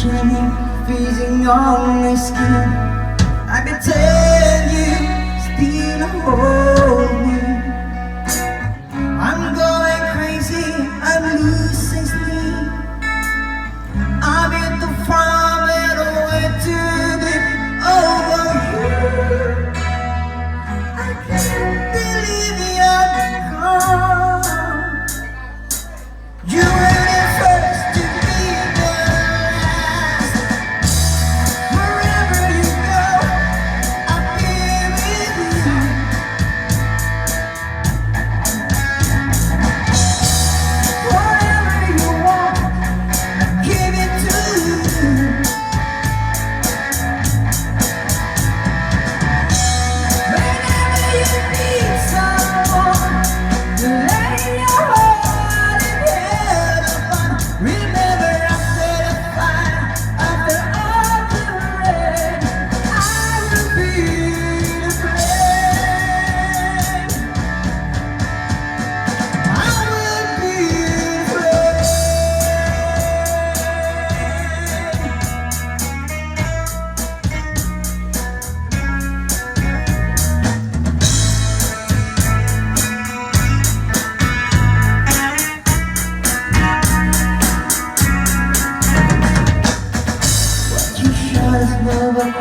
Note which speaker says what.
Speaker 1: gently freezing on my skin. I can tell you still hold me. I'm going crazy, I'm losing sleep. I'm in the farm and away to get over here. I can't believe you're gone. You were the first to be the last. Wherever you go, I'll be with you. Whatever you want, I'll give it to you. Whenever you need someone to lay your heart in hell upon, remember after the fire, after all the rain, I will be the flame. I will be the flame. You shot us never